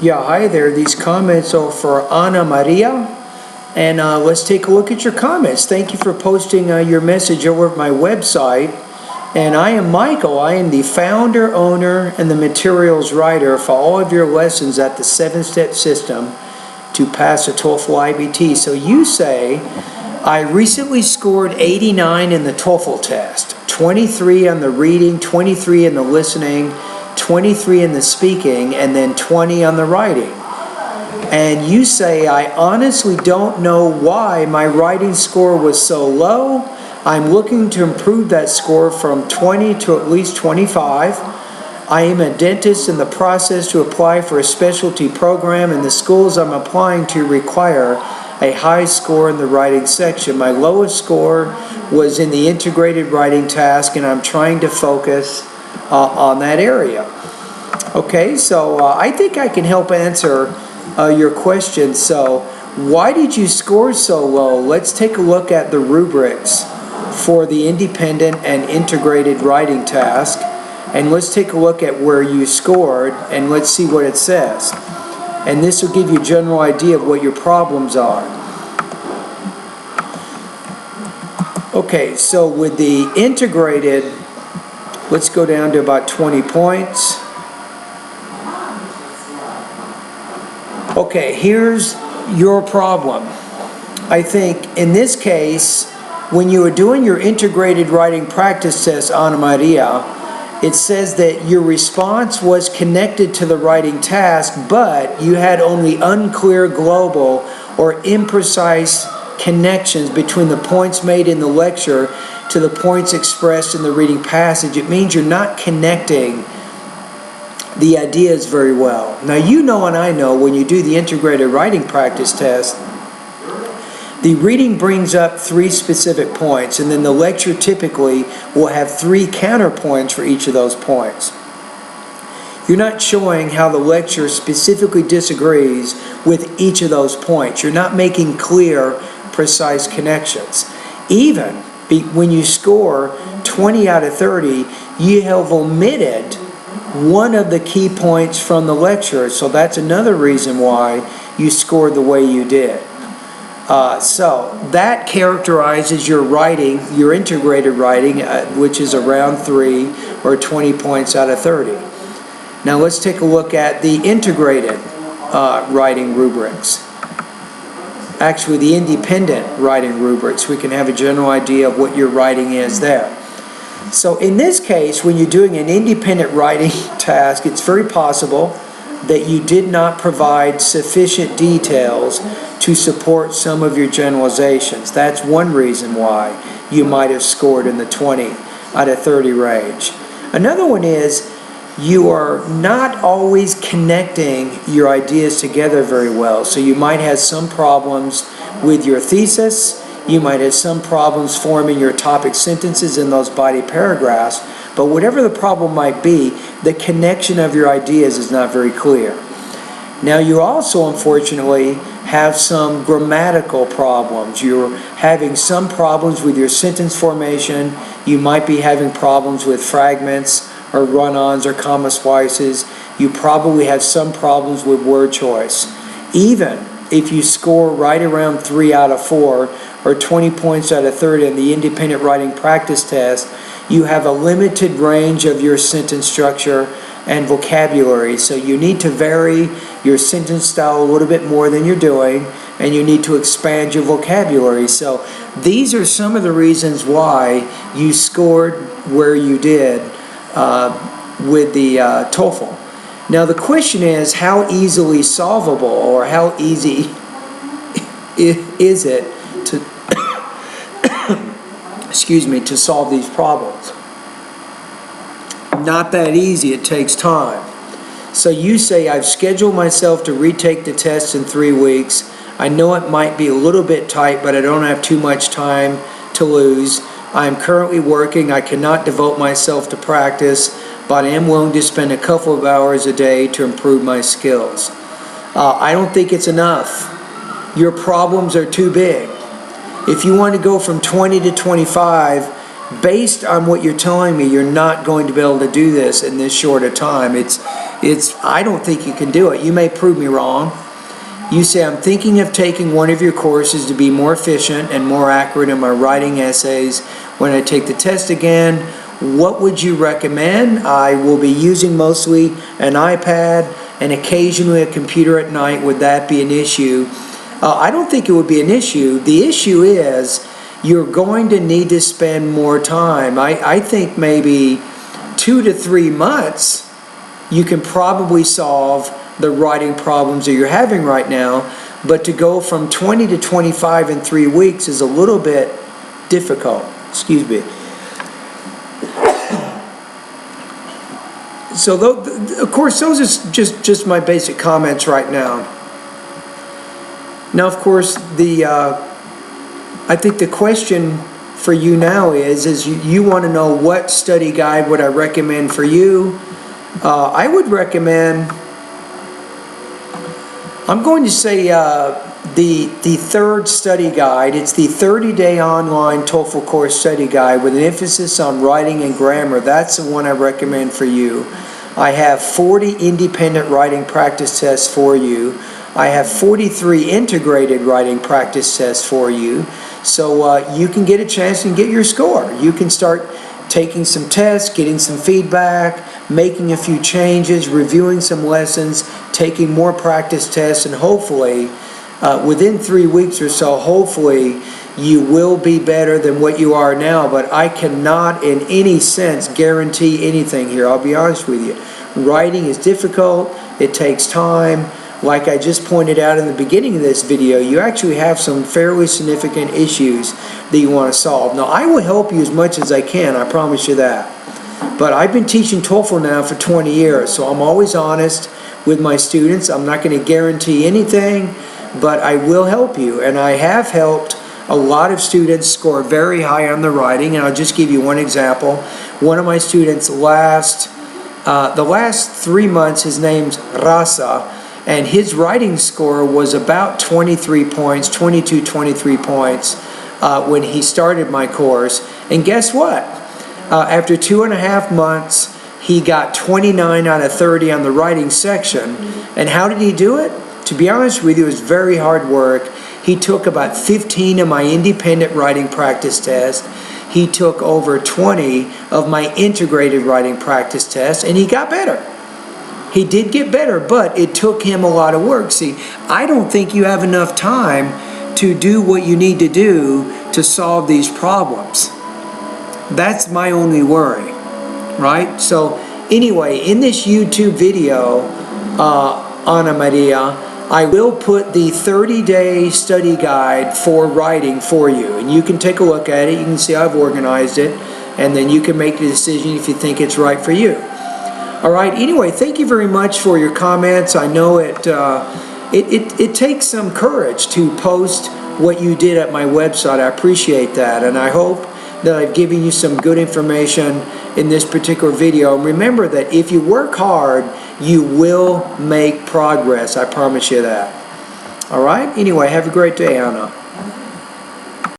Yeah, hi there. These comments are for Ana Maria. And let's take a look at your comments. Thank you for posting your message over at my website. And I am Michael. I am the founder, owner, and the materials writer for all of your lessons at the 7-step system to pass a TOEFL IBT. So you say, I recently scored 89 in the TOEFL test, 23 on the reading, 23 in the listening, 23 in the speaking, and then 20 on the writing. And you say, I honestly don't know why my writing score was so low. I'm looking to improve that score from 20 to at least 25. I am a dentist in the process to apply for a specialty program, and the schools I'm applying to require a high score in the writing section. My lowest score was in the integrated writing task, and I'm trying to focus on that area. Okay, so I think I can help answer your question. So why did you score so low? Let's take a look at the rubrics for the independent and integrated writing task, and let's take a look at where you scored, and let's see what it says. And this will give you a general idea of what your problems are. Okay, so with the integrated, let's go down to about 20 points. Okay, here's your problem. I think in this case, when you were doing your integrated writing practice test, Ana Maria, it says that your response was connected to the writing task, but you had only unclear global or imprecise connections between the points made in the lecture to the points expressed in the reading passage. It means you're not connecting the ideas very well. Now you know and I know when you do the integrated writing practice test, the reading brings up 3 specific points, and then the lecture typically will have 3 counterpoints for each of those points. You're not showing how the lecture specifically disagrees with each of those points. You're not making clear, precise connections. Even when you score 20 out of 30, you have omitted one of the key points from the lecture, so that's another reason why you scored the way you did. So that characterizes your writing, your integrated writing, which is around 3 or 20 points out of 30. Now let's take a look at the integrated writing rubrics. Actually, the independent writing rubrics. We can have a general idea of what your writing is there. So in this case, when you're doing an independent writing task, it's very possible that you did not provide sufficient details to support some of your generalizations. That's one reason why you might have scored in the 20 out of 30 range. Another one is you are not always connecting your ideas together very well. So you might have some problems with your thesis. You might have some problems forming your topic sentences in those body paragraphs, but whatever the problem might be, the connection of your ideas is not very clear. Now you also, unfortunately, have some grammatical problems. You're having some problems with your sentence formation. You might be having problems with fragments or run-ons or comma splices. You probably have some problems with word choice. Even if you score right around 3 out of 4 or 20 points out of 30 in the independent writing practice test, you have a limited range of your sentence structure and vocabulary. So you need to vary your sentence style a little bit more than you're doing, and you need to expand your vocabulary. So these are some of the reasons why you scored where you did with the TOEFL. Now the question is, how easily solvable, or how easy is it to to solve these problems? Not that easy. It takes time. So you say, I've scheduled myself to retake the test in 3 weeks. I know it might be a little bit tight, but I don't have too much time to lose. I am currently working. I cannot devote myself to practice, but I am willing to spend a couple of hours a day to improve my skills. I don't think it's enough. Your problems are too big. If you want to go from 20 to 25, based on what you're telling me, you're not going to be able to do this in this short a time. I don't think you can do it. You may prove me wrong. You say, I'm thinking of taking one of your courses to be more efficient and more accurate in my writing essays when I take the test again. What would you recommend? I will be using mostly an iPad and occasionally a computer at night. Would that be an issue? I don't think it would be an issue. The issue is you're going to need to spend more time. I think maybe 2 to 3 months you can probably solve the writing problems that you're having right now, but to go from 20 to 25 in 3 weeks is a little bit difficult. Excuse me. So, of course, those are just my basic comments right now. Now, of course, I think the question for you now is you want to know what study guide would I recommend for you. I would recommend, I'm going to say the third study guide. It's the 30-day online TOEFL course study guide with an emphasis on writing and grammar. That's the one I recommend for you. I have 40 independent writing practice tests for you. I have 43 integrated writing practice tests for you. So you can get a chance and get your score. You can start taking some tests, getting some feedback, making a few changes, reviewing some lessons, taking more practice tests, and hopefully within 3 weeks or so, hopefully you will be better than what you are now. But I cannot in any sense guarantee anything here. I'll be honest with you. Writing is difficult. It takes time. Like I just pointed out in the beginning of this video, you actually have some fairly significant issues that you want to solve. Now, I will help you as much as I can, I promise you that. But I've been teaching TOEFL now for 20 years, so I'm always honest with my students. I'm not going to guarantee anything, but I will help you. And I have helped a lot of students score very high on the writing, and I'll just give you one example. One of my students the last 3 months, his name's Rasa, and his writing score was about 23 points, 22, 23 points when he started my course. And guess what? After 2.5 months, he got 29 out of 30 on the writing section. And how did he do it? To be honest with you, it was very hard work. He took about 15 of my independent writing practice tests. He took over 20 of my integrated writing practice tests, and he got better. He did get better, but it took him a lot of work. See, I don't think you have enough time to do what you need to do to solve these problems. That's my only worry, right? So anyway, in this YouTube video, Ana Maria, I will put the 30-day study guide for writing for you, and you can take a look at it. You can see I've organized it, and then you can make the decision if you think it's right for you. All right, anyway, thank you very much for your comments. I know it takes some courage to post what you did at my website. I appreciate that, and I hope that I've given you some good information in this particular video. And remember that if you work hard, you will make progress. I promise you that. All right, anyway, have a great day, Anna.